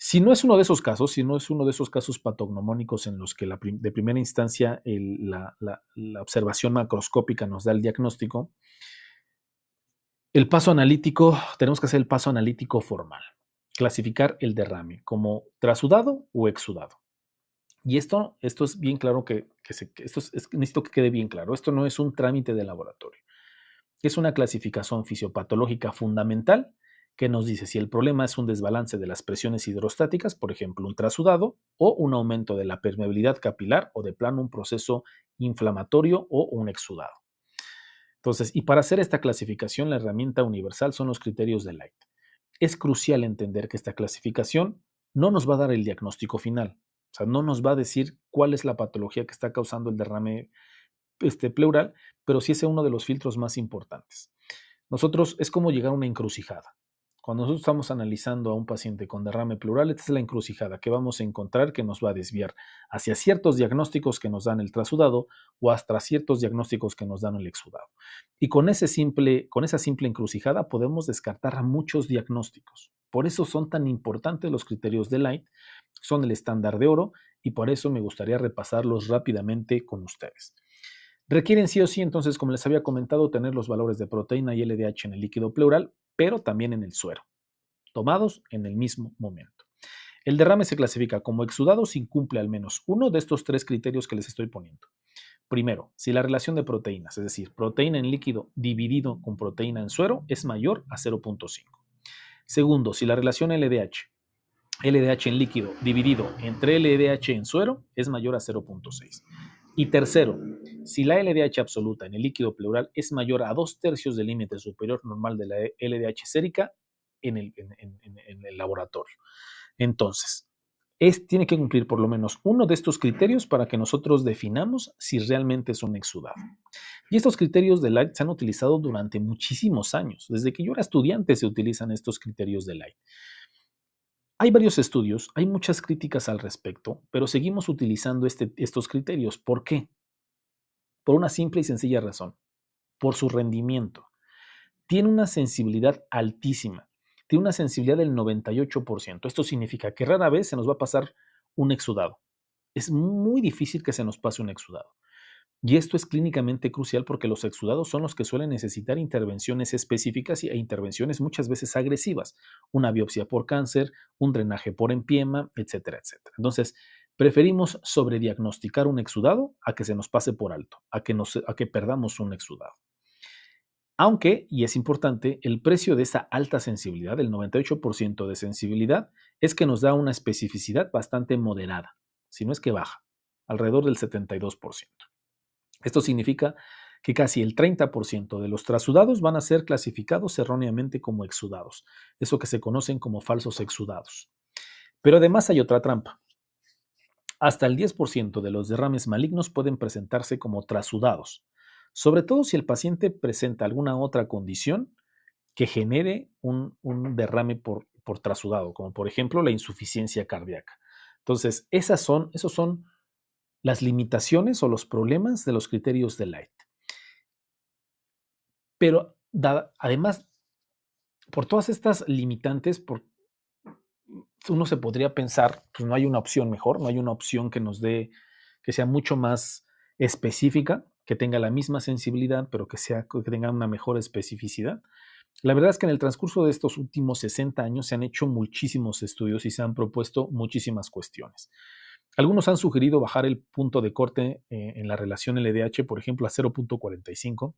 Si no es uno de esos casos, si no es uno de esos casos patognomónicos en los que de primera instancia la observación macroscópica nos da el diagnóstico, el paso analítico, tenemos que hacer el paso analítico formal, clasificar el derrame como trasudado o exudado. Y esto es bien claro necesito que quede bien claro, esto no es un trámite de laboratorio. Es una clasificación fisiopatológica fundamental que nos dice si el problema es un desbalance de las presiones hidrostáticas, por ejemplo, un trasudado, o un aumento de la permeabilidad capilar, o de plano un proceso inflamatorio o un exudado. Entonces, y para hacer esta clasificación, la herramienta universal son los criterios de Light. Es crucial entender que esta clasificación no nos va a dar el diagnóstico final, o sea, no nos va a decir cuál es la patología que está causando el derrame pleural, pero sí es uno de los filtros más importantes. Nosotros es como llegar a una encrucijada. Cuando nosotros estamos analizando a un paciente con derrame pleural, esta es la encrucijada que vamos a encontrar que nos va a desviar hacia ciertos diagnósticos que nos dan el trasudado o hasta ciertos diagnósticos que nos dan el exudado. Y con esa simple encrucijada podemos descartar muchos diagnósticos. Por eso son tan importantes los criterios de Light, son el estándar de oro y por eso me gustaría repasarlos rápidamente con ustedes. Requieren sí o sí, entonces, como les había comentado, tener los valores de proteína y LDH en el líquido pleural, pero también en el suero, tomados en el mismo momento. El derrame se clasifica como exudado si cumple al menos uno de estos 3 criterios que les estoy poniendo. Primero, si la relación de proteínas, es decir, proteína en líquido dividido con proteína en suero, es mayor a 0.5. Segundo, si la relación LDH en líquido dividido entre LDH en suero es mayor a 0.6. Y tercero, si la LDH absoluta en el líquido pleural es mayor a 2/3 del límite superior normal de la LDH sérica en el laboratorio. Entonces, tiene que cumplir por lo menos uno de estos criterios para que nosotros definamos si realmente es un exudado. Y estos criterios de Light se han utilizado durante muchísimos años. Desde que yo era estudiante se utilizan estos criterios de Light. Hay varios estudios, hay muchas críticas al respecto, pero seguimos utilizando estos criterios. ¿Por qué? Por una simple y sencilla razón, por su rendimiento. Tiene una sensibilidad altísima, tiene una sensibilidad del 98%. Esto significa que rara vez se nos va a pasar un exudado. Es muy difícil que se nos pase un exudado. Y esto es clínicamente crucial porque los exudados son los que suelen necesitar intervenciones específicas e intervenciones muchas veces agresivas, una biopsia por cáncer, un drenaje por empiema, etcétera, etcétera. Entonces, preferimos sobrediagnosticar un exudado a que se nos pase por alto, a que perdamos un exudado. Aunque, y es importante, el precio de esa alta sensibilidad, del 98% de sensibilidad, es que nos da una especificidad bastante moderada, si no es que baja, alrededor del 72%. Esto significa que casi el 30% de los trasudados van a ser clasificados erróneamente como exudados, eso que se conocen como falsos exudados. Pero además hay otra trampa. Hasta el 10% de los derrames malignos pueden presentarse como trasudados, sobre todo si el paciente presenta alguna otra condición que genere un derrame por trasudado, como por ejemplo la insuficiencia cardíaca. Entonces, esos son las limitaciones o los problemas de los criterios de Light. Pero además, por todas estas limitantes, uno se podría pensar, pues no hay una opción mejor, no hay una opción que nos dé, que sea mucho más específica, que tenga la misma sensibilidad, pero que tenga una mejor especificidad. La verdad es que en el transcurso de estos últimos 60 años se han hecho muchísimos estudios y se han propuesto muchísimas cuestiones. Algunos han sugerido bajar el punto de corte en la relación LDH, por ejemplo, a 0.45.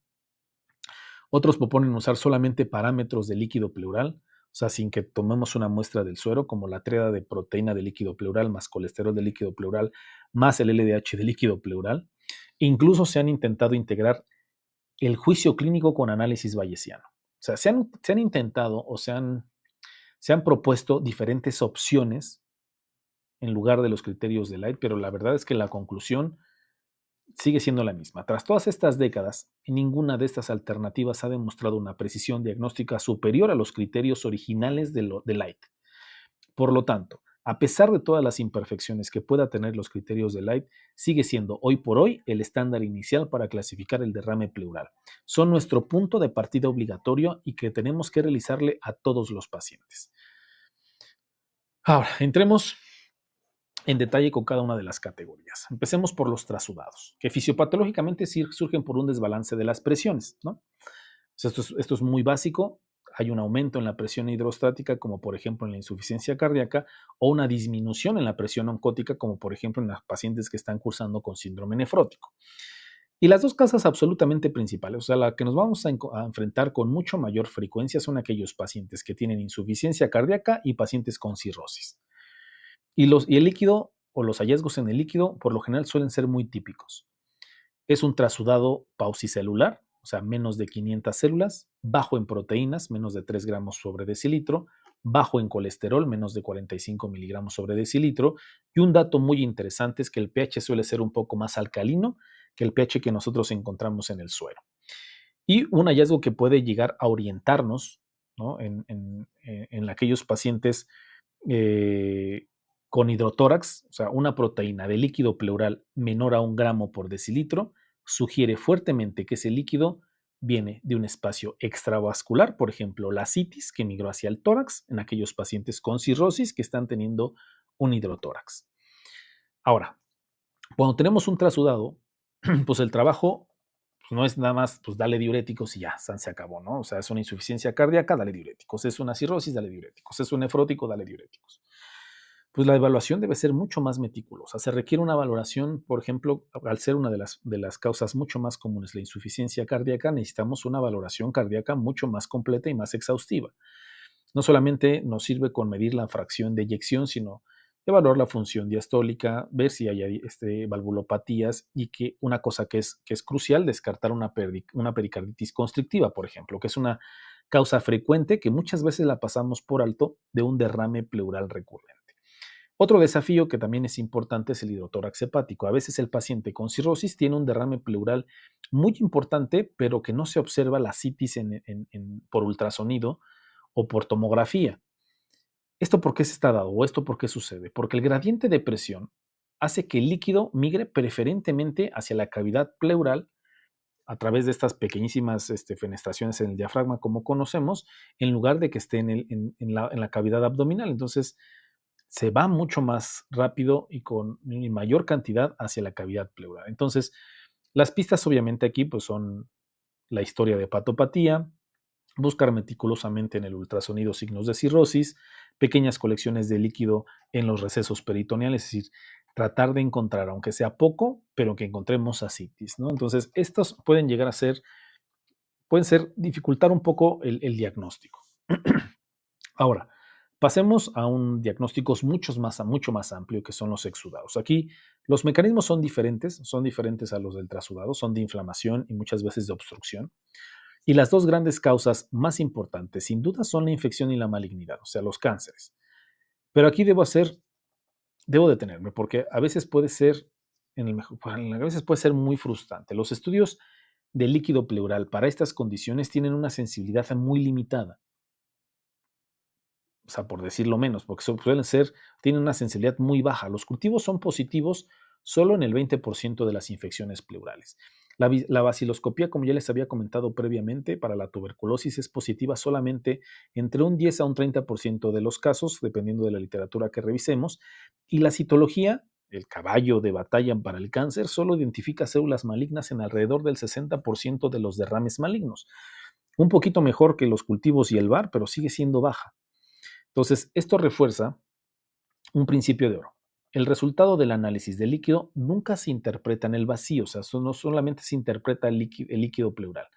Otros proponen usar solamente parámetros de líquido pleural, o sea, sin que tomemos una muestra del suero, como la tríada de proteína de líquido pleural más colesterol de líquido pleural más el LDH de líquido pleural. Incluso se han intentado integrar el juicio clínico con análisis bayesiano. O sea, se han intentado o se han propuesto diferentes opciones en lugar de los criterios de Light, pero la verdad es que la conclusión sigue siendo la misma. Tras todas estas décadas, ninguna de estas alternativas ha demostrado una precisión diagnóstica superior a los criterios originales de Light. Por lo tanto, a pesar de todas las imperfecciones que pueda tener los criterios de Light, sigue siendo hoy por hoy el estándar inicial para clasificar el derrame pleural. Son nuestro punto de partida obligatorio y que tenemos que realizarle a todos los pacientes. Ahora, entremos en detalle con cada una de las categorías. Empecemos por los trasudados, que fisiopatológicamente surgen por un desbalance de las presiones, ¿no? O sea, esto es muy básico. Hay un aumento en la presión hidrostática, como por ejemplo en la insuficiencia cardíaca, o una disminución en la presión oncótica, como por ejemplo en las pacientes que están cursando con síndrome nefrótico. Y las dos causas absolutamente principales, o sea, la que nos vamos a enfrentar con mucho mayor frecuencia son aquellos pacientes que tienen insuficiencia cardíaca y pacientes con cirrosis. Y el líquido o los hallazgos en el líquido por lo general suelen ser muy típicos. Es un trasudado paucicelular, o sea, menos de 500 células, bajo en proteínas, menos de 3 gramos sobre decilitro, bajo en colesterol, menos de 45 miligramos sobre decilitro, y un dato muy interesante es que el pH suele ser un poco más alcalino que el pH que nosotros encontramos en el suero. Y un hallazgo que puede llegar a orientarnos, ¿no?, en aquellos pacientes con hidrotórax, o sea, una proteína de líquido pleural menor a 1 gramo por decilitro, sugiere fuertemente que ese líquido viene de un espacio extravascular, por ejemplo, la citis que migró hacia el tórax en aquellos pacientes con cirrosis que están teniendo un hidrotórax. Ahora, cuando tenemos un trasudado, pues el trabajo pues no es nada más, pues dale diuréticos y ya, se acabó, ¿no? O sea, es una insuficiencia cardíaca, dale diuréticos. Es una cirrosis, dale diuréticos. Es un nefrótico, dale diuréticos. Pues la evaluación debe ser mucho más meticulosa. Se requiere una valoración, por ejemplo, al ser una de las causas mucho más comunes, la insuficiencia cardíaca, necesitamos una valoración cardíaca mucho más completa y más exhaustiva. No solamente nos sirve con medir la fracción de eyección, sino evaluar la función diastólica, ver si hay valvulopatías y que una cosa que es crucial, descartar una pericarditis constrictiva, por ejemplo, que es una causa frecuente que muchas veces la pasamos por alto de un derrame pleural recurrente. Otro desafío que también es importante es el hidrotórax hepático. A veces el paciente con cirrosis tiene un derrame pleural muy importante, pero que no se observa la citis por ultrasonido o por tomografía. ¿Esto por qué se está dado o esto por qué sucede? Porque el gradiente de presión hace que el líquido migre preferentemente hacia la cavidad pleural a través de estas pequeñísimas fenestraciones en el diafragma, como conocemos, en lugar de que esté en la cavidad abdominal. Entonces, se va mucho más rápido y con mayor cantidad hacia la cavidad pleural. Entonces, las pistas obviamente aquí pues, son la historia de hepatopatía, buscar meticulosamente en el ultrasonido signos de cirrosis, pequeñas colecciones de líquido en los recesos peritoneales, es decir, tratar de encontrar, aunque sea poco, pero que encontremos ascitis, ¿no? Entonces, estos pueden dificultar un poco el diagnóstico. Ahora, pasemos a un diagnóstico mucho más amplio que son los exudados. Aquí los mecanismos son diferentes a los del trasudado, son de inflamación y muchas veces de obstrucción. Y las dos grandes causas más importantes, sin duda, son la infección y la malignidad, o sea, los cánceres. Pero aquí debo detenerme porque a veces puede ser, a veces puede ser muy frustrante. Los estudios de líquido pleural para estas condiciones tienen una sensibilidad muy limitada, o sea, por decirlo menos, porque tienen una sensibilidad muy baja. Los cultivos son positivos solo en el 20% de las infecciones pleurales. La baciloscopía, como ya les había comentado previamente, para la tuberculosis es positiva solamente entre un 10 a un 30% de los casos, dependiendo de la literatura que revisemos. Y la citología, el caballo de batalla para el cáncer, solo identifica células malignas en alrededor del 60% de los derrames malignos. Un poquito mejor que los cultivos y el VAR, pero sigue siendo baja. Entonces, esto refuerza un principio de oro. El resultado del análisis del líquido nunca se interpreta en el vacío, o sea, no solamente se interpreta el líquido pleural.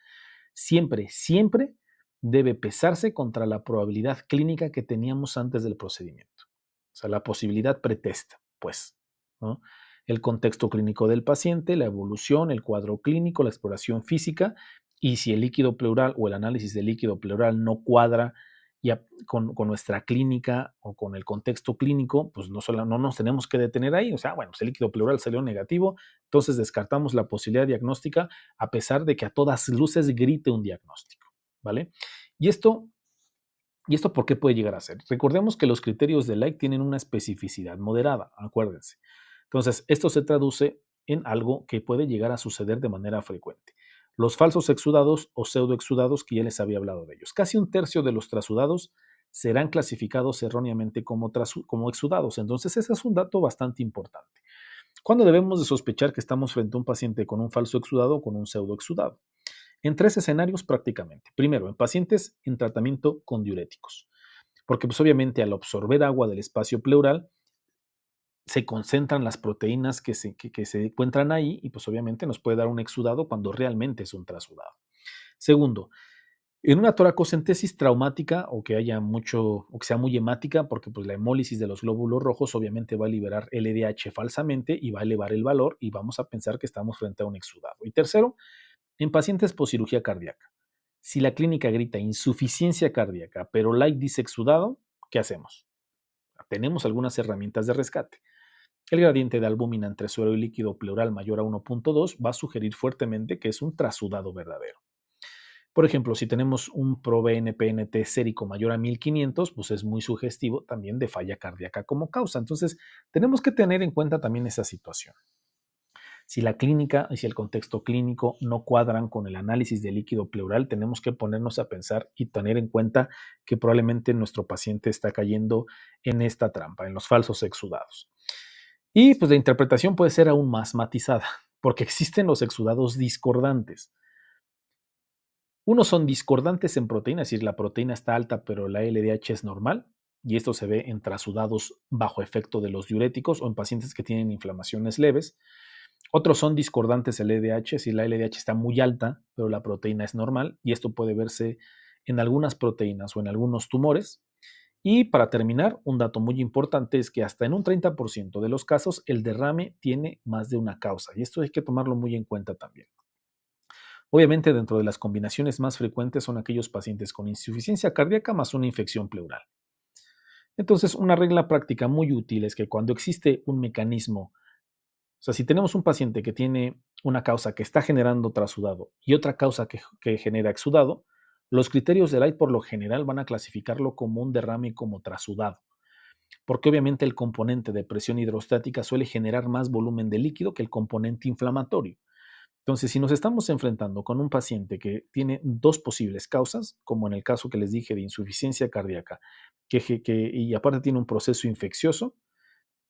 Siempre, siempre debe pesarse contra la probabilidad clínica que teníamos antes del procedimiento. O sea, la posibilidad pretesta, pues, ¿no? El contexto clínico del paciente, la evolución, el cuadro clínico, la exploración física, y si el líquido pleural o el análisis del líquido pleural no cuadra con nuestra clínica o con el contexto clínico, pues no nos tenemos que detener ahí. O sea, bueno, pues el líquido pleural salió negativo, entonces descartamos la posibilidad diagnóstica a pesar de que a todas luces grite un diagnóstico, ¿vale? Y esto ¿por qué puede llegar a ser? Recordemos que los criterios de Light tienen una especificidad moderada, acuérdense. Entonces, esto se traduce en algo que puede llegar a suceder de manera frecuente. Los falsos exudados o pseudoexudados, que ya les había hablado de ellos. Casi un tercio de los trasudados serán clasificados erróneamente como exudados. Entonces, ese es un dato bastante importante. ¿Cuándo debemos de sospechar que estamos frente a un paciente con un falso exudado o con un pseudoexudado? En tres escenarios prácticamente. Primero, en pacientes en tratamiento con diuréticos, porque pues obviamente al absorber agua del espacio pleural se concentran las proteínas que se encuentran ahí y pues obviamente nos puede dar un exudado cuando realmente es un trasudado. Segundo, en una toracocentesis traumática o que haya mucho o que sea muy hemática, porque pues la hemólisis de los glóbulos rojos obviamente va a liberar LDH falsamente y va a elevar el valor y vamos a pensar que estamos frente a un exudado. Y tercero, en pacientes poscirugía cardíaca. Si la clínica grita insuficiencia cardíaca, pero Light dice exudado, ¿qué hacemos? Tenemos algunas herramientas de rescate. El gradiente de albúmina entre suero y líquido pleural mayor a 1.2 va a sugerir fuertemente que es un trasudado verdadero. Por ejemplo, si tenemos un ProBNP-NT sérico mayor a 1500, pues es muy sugestivo también de falla cardíaca como causa. Entonces, tenemos que tener en cuenta también esa situación. Si la clínica y si el contexto clínico no cuadran con el análisis de líquido pleural, tenemos que ponernos a pensar y tener en cuenta que probablemente nuestro paciente está cayendo en esta trampa, en los falsos exudados. Y pues la interpretación puede ser aún más matizada, porque existen los exudados discordantes. Unos son discordantes en proteína, es decir, la proteína está alta, pero la LDH es normal, y esto se ve en trasudados bajo efecto de los diuréticos o en pacientes que tienen inflamaciones leves. Otros son discordantes el LDH, si la LDH está muy alta, pero la proteína es normal, y esto puede verse en algunas proteínas o en algunos tumores. Y para terminar, un dato muy importante es que hasta en un 30% de los casos el derrame tiene más de una causa y esto hay que tomarlo muy en cuenta también. Obviamente, dentro de las combinaciones más frecuentes son aquellos pacientes con insuficiencia cardíaca más una infección pleural. Entonces, una regla práctica muy útil es que cuando existe un mecanismo, o sea, si tenemos un paciente que tiene una causa que está generando trasudado y otra causa que genera exudado, los criterios de Light por lo general van a clasificarlo como un derrame como trasudado, porque obviamente el componente de presión hidrostática suele generar más volumen de líquido que el componente inflamatorio. Entonces, si nos estamos enfrentando con un paciente que tiene dos posibles causas, como en el caso que les dije de insuficiencia cardíaca, y aparte tiene un proceso infeccioso,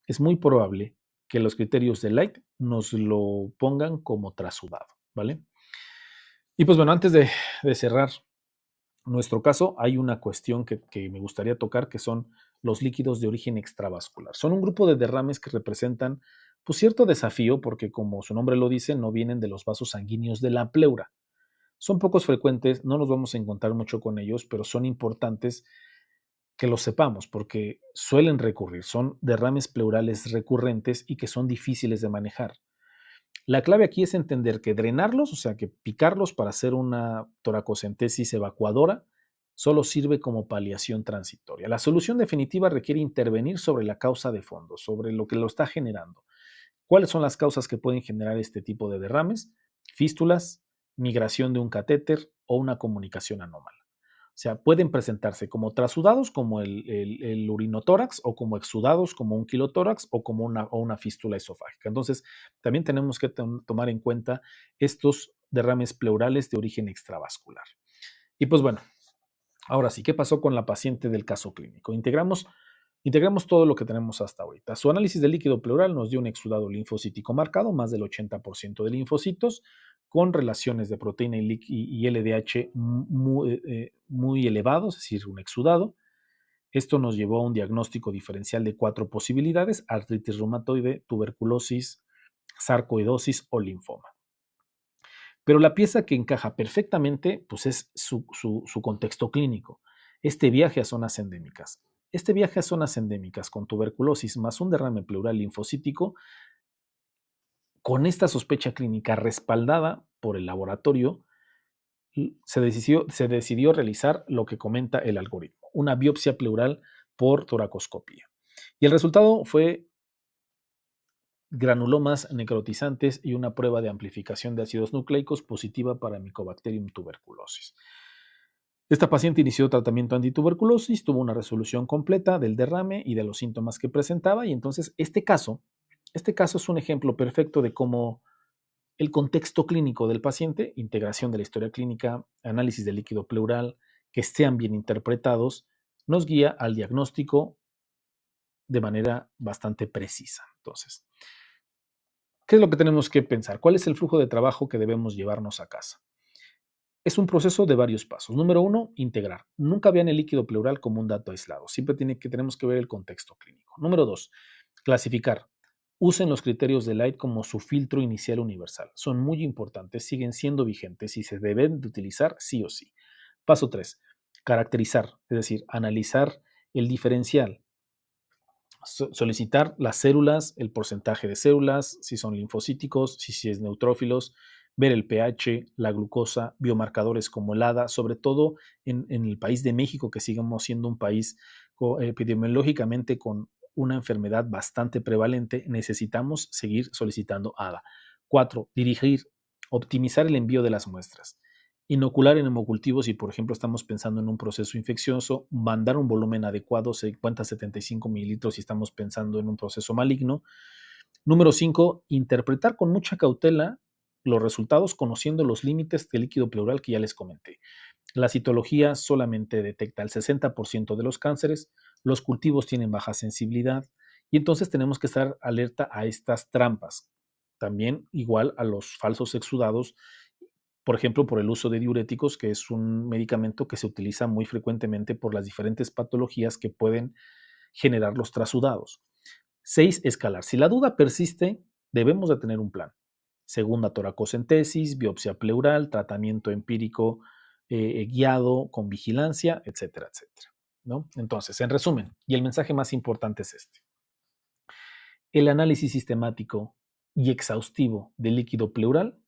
es muy probable que los criterios de Light nos lo pongan como trasudado, ¿vale? Y pues bueno, antes de cerrar nuestro caso, hay una cuestión que me gustaría tocar, que son los líquidos de origen extravascular. Son un grupo de derrames que representan pues, cierto desafío porque, como su nombre lo dice, no vienen de los vasos sanguíneos de la pleura. Son pocos frecuentes, no nos vamos a encontrar mucho con ellos, pero son importantes que los sepamos porque suelen recurrir. Son derrames pleurales recurrentes y que son difíciles de manejar. La clave aquí es entender que drenarlos, o sea, que picarlos para hacer una toracocentesis evacuadora, solo sirve como paliación transitoria. La solución definitiva requiere intervenir sobre la causa de fondo, sobre lo que lo está generando. ¿Cuáles son las causas que pueden generar este tipo de derrames? Fístulas, migración de un catéter o una comunicación anómala. O sea, pueden presentarse como trasudados, como el urinotórax, o como exudados, como un quilotórax, o como una fístula esofágica. Entonces, también tenemos que tomar en cuenta estos derrames pleurales de origen extravascular. Y pues bueno, ahora sí, ¿qué pasó con la paciente del caso clínico? Integramos todo lo que tenemos hasta ahorita. Su análisis de líquido pleural nos dio un exudado linfocítico marcado, más del 80% de linfocitos, con relaciones de proteína y LDH muy elevados, es decir, un exudado. Esto nos llevó a un diagnóstico diferencial de 4 posibilidades: artritis reumatoide, tuberculosis, sarcoidosis o linfoma. Pero la pieza que encaja perfectamente pues es su contexto clínico. Este viaje a zonas endémicas. Este viaje a zonas endémicas con tuberculosis más un derrame pleural linfocítico, con esta sospecha clínica respaldada por el laboratorio, se decidió realizar lo que comenta el algoritmo, una biopsia pleural por toracoscopía. Y el resultado fue granulomas necrotizantes y una prueba de amplificación de ácidos nucleicos positiva para Mycobacterium tuberculosis. Esta paciente inició tratamiento antituberculosis, tuvo una resolución completa del derrame y de los síntomas que presentaba, y entonces este caso es un ejemplo perfecto de cómo el contexto clínico del paciente, integración de la historia clínica, análisis del líquido pleural, que estén bien interpretados, nos guía al diagnóstico de manera bastante precisa. Entonces, ¿qué es lo que tenemos que pensar? ¿Cuál es el flujo de trabajo que debemos llevarnos a casa? Es un proceso de varios pasos. Número uno, integrar. Nunca vean el líquido pleural como un dato aislado. Siempre tenemos que ver el contexto clínico. Número dos, clasificar. Usen los criterios de Light como su filtro inicial universal. Son muy importantes, siguen siendo vigentes y se deben de utilizar sí o sí. Paso 3. Caracterizar, es decir, analizar el diferencial. Solicitar las células, el porcentaje de células, si son linfocíticos, si es neutrófilos, ver el pH, la glucosa, biomarcadores como el ADA, sobre todo en el país de México, que sigamos siendo un país epidemiológicamente con una enfermedad bastante prevalente, necesitamos seguir solicitando ADA. 4. Dirigir, optimizar el envío de las muestras. Inocular en hemocultivos, si por ejemplo estamos pensando en un proceso infeccioso, mandar un volumen adecuado, 50-75 mililitros si estamos pensando en un proceso maligno. Número 5, interpretar con mucha cautela los resultados conociendo los límites del líquido pleural que ya les comenté. La citología solamente detecta el 60% de los cánceres, los cultivos tienen baja sensibilidad y entonces tenemos que estar alerta a estas trampas. También igual a los falsos exudados, por ejemplo, por el uso de diuréticos, que es un medicamento que se utiliza muy frecuentemente por las diferentes patologías que pueden generar los trasudados. 6. Escalar. Si la duda persiste, debemos de tener un plan. Segunda toracocentesis, biopsia pleural, tratamiento empírico guiado con vigilancia, etcétera, etcétera. ¿no? Entonces, en resumen, y el mensaje más importante es este. El análisis sistemático y exhaustivo del líquido pleural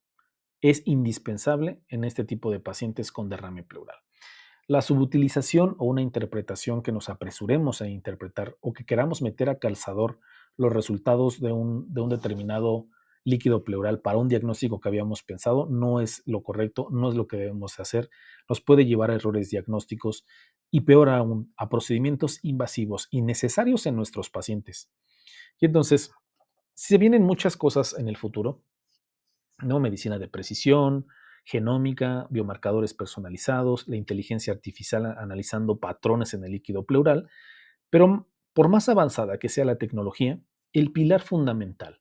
es indispensable en este tipo de pacientes con derrame pleural. La subutilización o una interpretación que nos apresuremos a interpretar o que queramos meter a calzador los resultados de un determinado líquido pleural para un diagnóstico que habíamos pensado no es lo correcto, no es lo que debemos hacer, nos puede llevar a errores diagnósticos y peor aún, a procedimientos invasivos innecesarios en nuestros pacientes. Y entonces, se vienen muchas cosas en el futuro, ¿no? Medicina de precisión, genómica, biomarcadores personalizados, la inteligencia artificial analizando patrones en el líquido pleural, pero por más avanzada que sea la tecnología, el pilar fundamental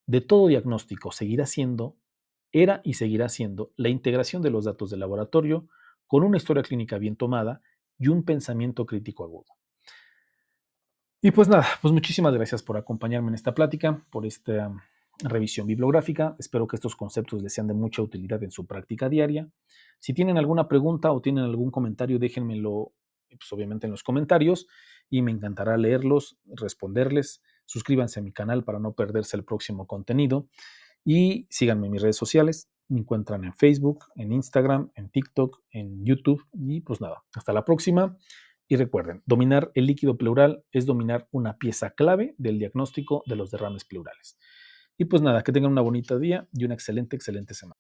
de todo diagnóstico seguirá siendo, era y seguirá siendo la integración de los datos del laboratorio con una historia clínica bien tomada y un pensamiento crítico agudo. Y pues nada, pues muchísimas gracias por acompañarme en esta plática, por esta revisión bibliográfica. Espero que estos conceptos les sean de mucha utilidad en su práctica diaria. Si tienen alguna pregunta o tienen algún comentario, déjenmelo pues, obviamente en los comentarios y me encantará leerlos, responderles. Suscríbanse a mi canal para no perderse el próximo contenido y síganme en mis redes sociales. Me encuentran en Facebook, en Instagram, en TikTok, en YouTube y pues nada, hasta la próxima. Y recuerden, dominar el líquido pleural es dominar una pieza clave del diagnóstico de los derrames pleurales. Y pues nada, que tengan una bonita día y una excelente semana.